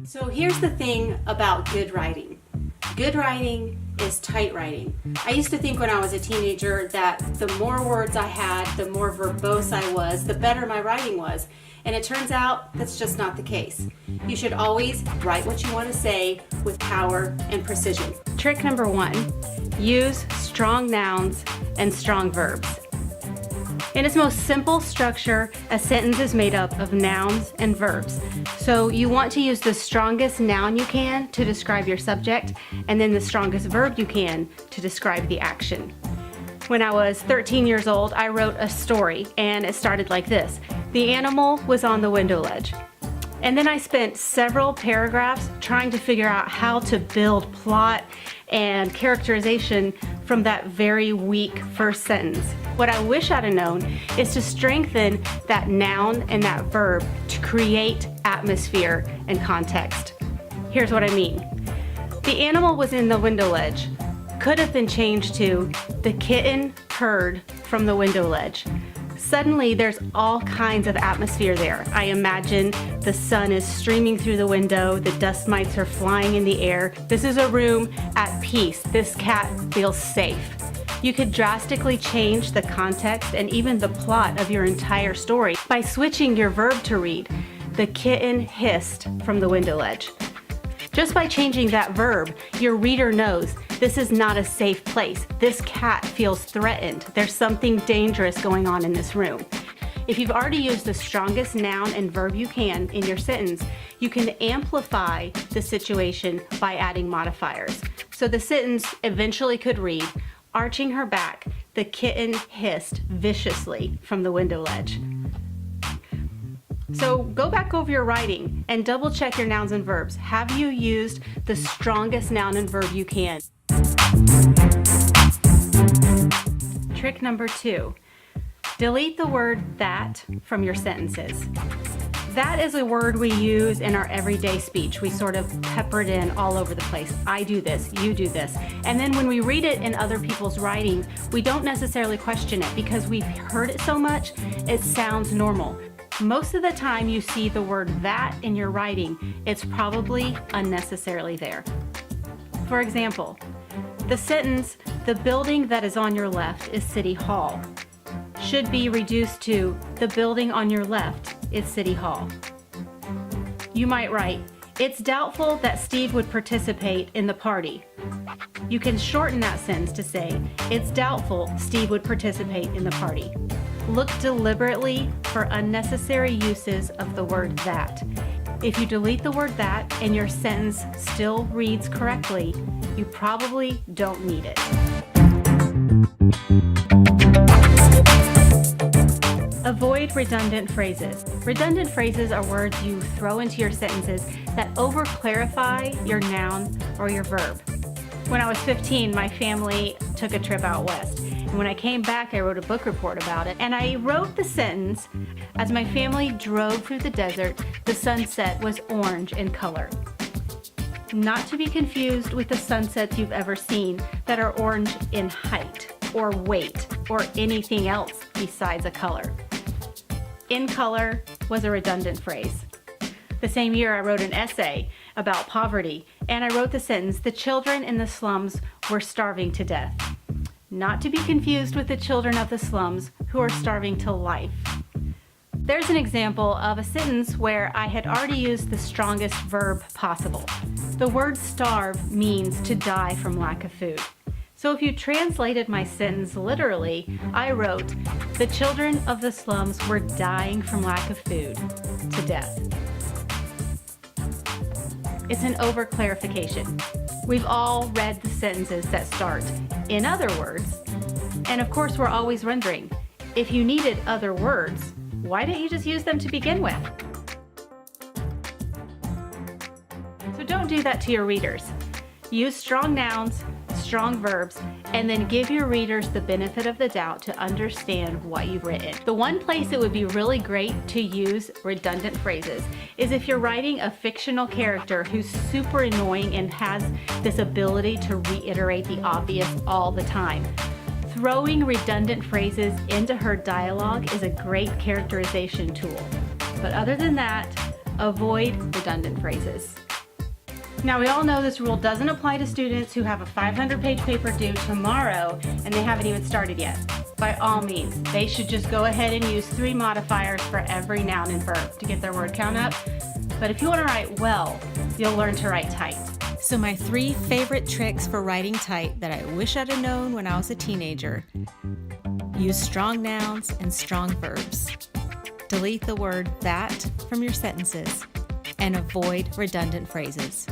So here's the thing about good writing. Good writing is tight writing. I used to think when I was a teenager that the more words I had, the more verbose I was, the better my writing was. And it turns out that's just not the case. You should always write what you want to say with power and precision. Trick number 1, use strong nouns and strong verbs. In its most simple structure, a sentence is made up of nouns and verbs. So you want to use the strongest noun you can to describe your subject, and then the strongest verb you can to describe the action. When I was 13 years old, I wrote a story, and it started like this. The animal was on the window ledge. And then I spent several paragraphs trying to figure out how to build plot and characterization from that very weak first sentence. What I wish I'd have known is to strengthen that noun and that verb to create atmosphere and context. Here's what I mean. The animal was in the window ledge could have been changed to the kitten heard from the window ledge. Suddenly, there's all kinds of atmosphere there. I imagine the sun is streaming through the window, the dust mites are flying in the air. This is a room at peace. This cat feels safe. You could drastically change the context and even the plot of your entire story by switching your verb to read. The kitten hissed from the window ledge. Just by changing that verb, your reader knows this is not a safe place. This cat feels threatened. There's something dangerous going on in this room. If you've already used the strongest noun and verb you can in your sentence, you can amplify the situation by adding modifiers. So the sentence eventually could read, arching her back, the kitten hissed viciously from the window ledge. So go back over your writing and double check your nouns and verbs. Have you used the strongest noun and verb you can? Trick number 2, delete the word that from your sentences. That is a word we use in our everyday speech. We sort of pepper it in all over the place. I do this, you do this. And then when we read it in other people's writing, we don't necessarily question it because we've heard it so much, it sounds normal. Most of the time you see the word that in your writing, it's probably unnecessarily there. For example, the sentence, the building that is on your left is City Hall, should be reduced to the building on your left is City Hall. You might write, it's doubtful that Steve would participate in the party. You can shorten that sentence to say, it's doubtful Steve would participate in the party. Look deliberately for unnecessary uses of the word that. If you delete the word that and your sentence still reads correctly, you probably don't need it. Avoid redundant phrases. Redundant phrases are words you throw into your sentences that over-clarify your noun or your verb. When I was 15, my family took a trip out west. And when I came back, I wrote a book report about it. And I wrote the sentence, as my family drove through the desert, the sunset was orange in color. Not to be confused with the sunsets you've ever seen that are orange in height or weight or anything else besides a color. In color was a redundant phrase. The same year I wrote an essay about poverty, and I wrote the sentence, the children in the slums were starving to death. Not to be confused with the children of the slums who are starving to life. There's an example of a sentence where I had already used the strongest verb possible. The word starve means to die from lack of food. So if you translated my sentence literally, I wrote, the children of the slums were dying from lack of food to death. It's an over-clarification. We've all read the sentences that start, in other words, and of course we're always wondering, if you needed other words, why didn't you just use them to begin with? So don't do that to your readers. Use strong nouns, strong verbs, and then give your readers the benefit of the doubt to understand what you've written. The one place it would be really great to use redundant phrases is if you're writing a fictional character who's super annoying and has this ability to reiterate the obvious all the time. Throwing redundant phrases into her dialogue is a great characterization tool. But other than that, avoid redundant phrases. Now, we all know this rule doesn't apply to students who have a 500-page paper due tomorrow and they haven't even started yet. By all means, they should just go ahead and use 3 modifiers for every noun and verb to get their word count up. But if you want to write well, you'll learn to write tight. So my 3 favorite tricks for writing tight that I wish I'd have known when I was a teenager. Use strong nouns and strong verbs. Delete the word that from your sentences and avoid redundant phrases.